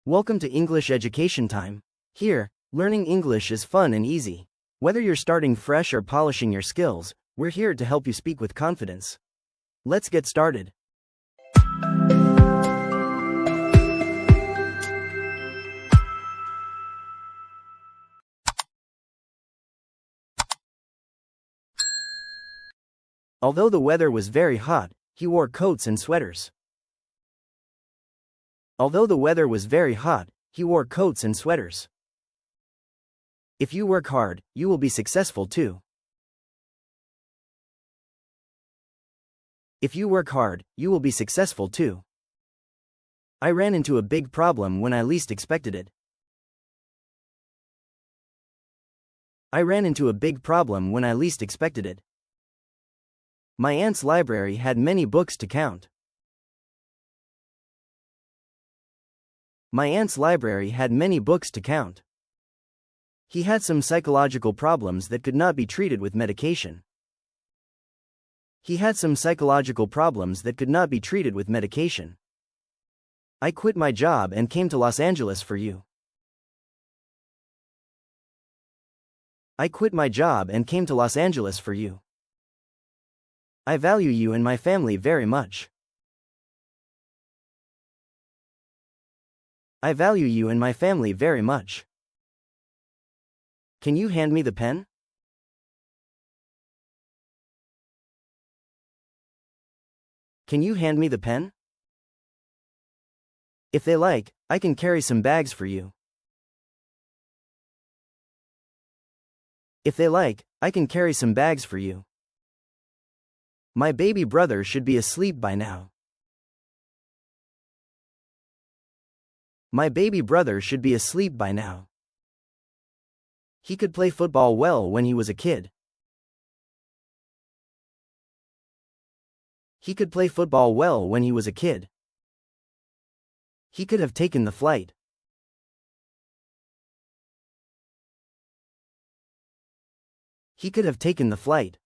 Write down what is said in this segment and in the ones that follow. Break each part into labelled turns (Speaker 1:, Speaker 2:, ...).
Speaker 1: Welcome to English Education Time. Here, learning English is fun and easy. Whether you're starting fresh or polishing your skills, we're here to help you speak with confidence. Let's get started. Although the weather was very hot, he wore coats and sweaters. Although the weather was very hot, he wore coats and sweaters. If you work hard, you will be successful too. If you work hard, you will be successful too. I ran into a big problem when I least expected it. I ran into a big problem when I least expected it. My aunt's library had many books to count. My aunt's library had many books to count. He had some psychological problems that could not be treated with medication. He had some psychological problems that could not be treated with medication. I quit my job and came to Los Angeles for you. I quit my job and came to Los Angeles for you. I value you and my family very much. I value you and my family very much. Can you hand me the pen? Can you hand me the pen? If they like, I can carry some bags for you. If they like, I can carry some bags for you. My baby brother should be asleep by now. My baby brother should be asleep by now. He could play football well when he was a kid. He could play football well when he was a kid. He could have taken the flight. He could have taken the flight.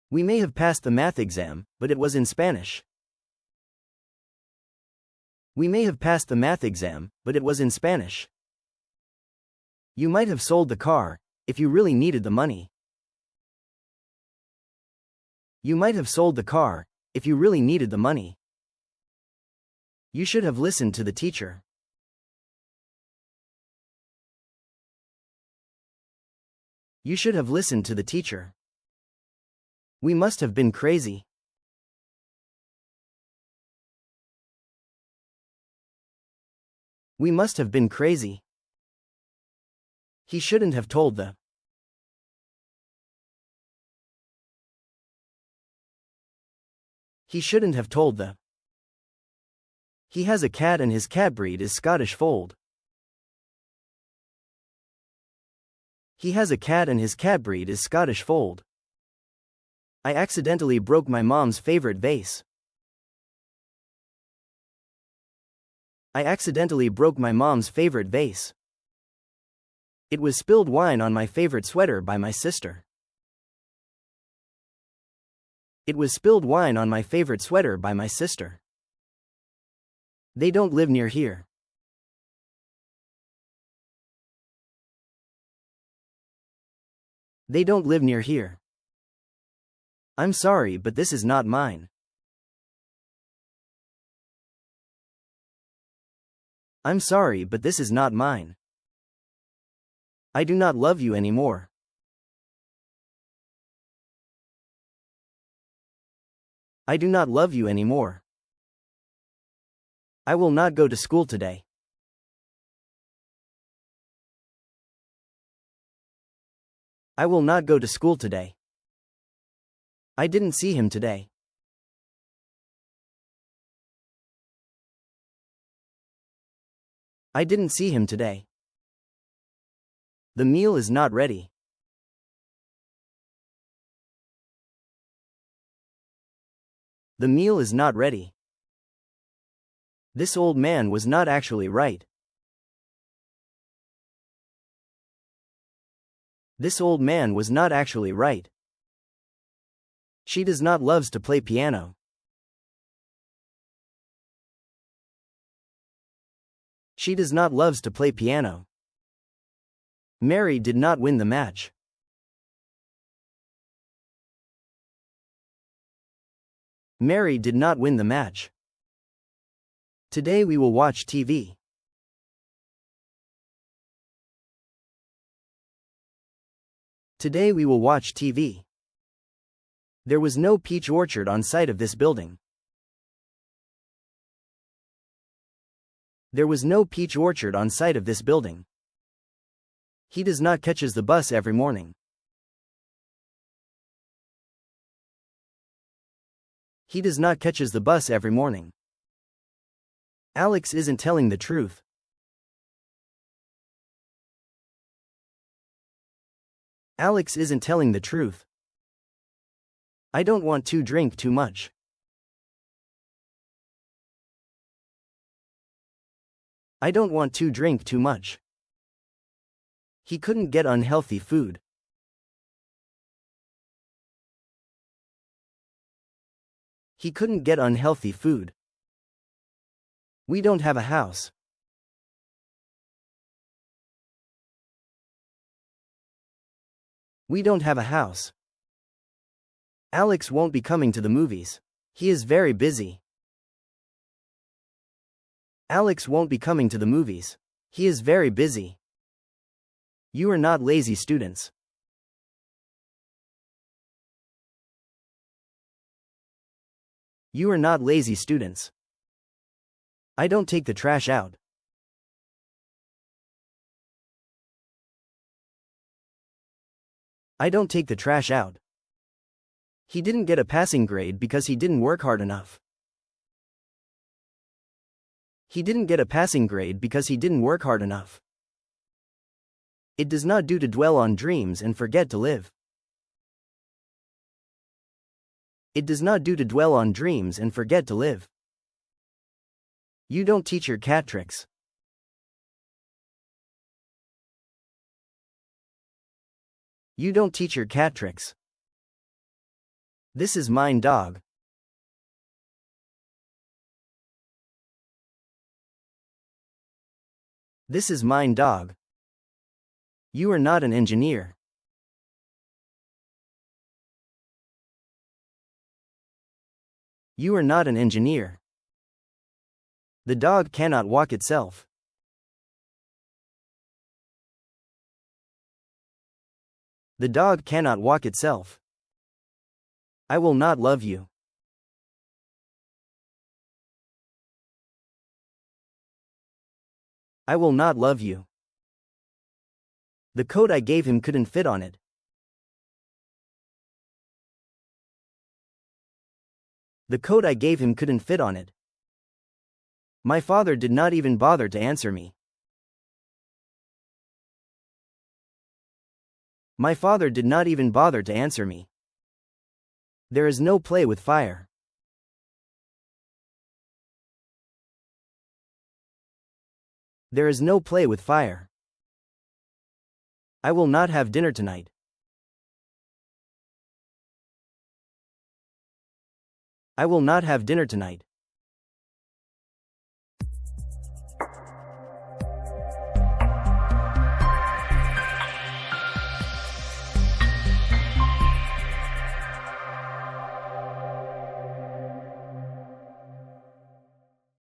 Speaker 1: We may have passed the math exam, but it was in Spanish. We may have passed the math exam, but it was in Spanish. You might have sold the car, if you really needed the money. You might have sold the car, if you really needed the money. You should have listened to the teacher. You should have listened to the teacher. We must have been crazy. We must have been crazy. He shouldn't have told the. He shouldn't have told the. He has a cat and his cat breed is Scottish Fold. He has a cat and his cat breed is Scottish Fold. I accidentally broke my mom's favorite vase. I accidentally broke my mom's favorite vase. It was spilled wine on my favorite sweater by my sister. It was spilled wine on my favorite sweater by my sister. They don't live near here. They don't live near here. I'm sorry, but this is not mine. I'm sorry, but this is not mine. I do not love you anymore. I do not love you anymore. I will not go to school today. I will not go to school today. I didn't see him today. I didn't see him today. The meal is not ready. The meal is not ready. This old man was not actually right. This old man was not actually right. She does not loves to play piano. She does not loves to play piano. Mary did not win the match. Mary did not win the match. Today we will watch TV. Today we will watch TV. There was no peach orchard on site of this building. There was no peach orchard on site of this building. He does not catches the bus every morning. He does not catches the bus every morning. Alex isn't telling the truth. Alex isn't telling the truth. I don't want to drink too much. I don't want to drink too much. He couldn't get unhealthy food. He couldn't get unhealthy food. We don't have a house. We don't have a house. Alex won't be coming to the movies. He is very busy. Alex won't be coming to the movies. He is very busy. You are not lazy students. You are not lazy students. I don't take the trash out. I don't take the trash out. He didn't get a passing grade because he didn't work hard enough. He didn't get a passing grade because he didn't work hard enough. It does not do to dwell on dreams and forget to live. It does not do to dwell on dreams and forget to live. You don't teach your cat tricks. You don't teach your cat tricks. This is mine dog. This is mine dog. You are not an engineer. You are not an engineer. The dog cannot walk itself. The dog cannot walk itself. I will not love you. I will not love you. The coat I gave him couldn't fit on it. The coat I gave him couldn't fit on it. My father did not even bother to answer me. My father did not even bother to answer me. There is no play with fire. There is no play with fire. I will not have dinner tonight. I will not have dinner tonight.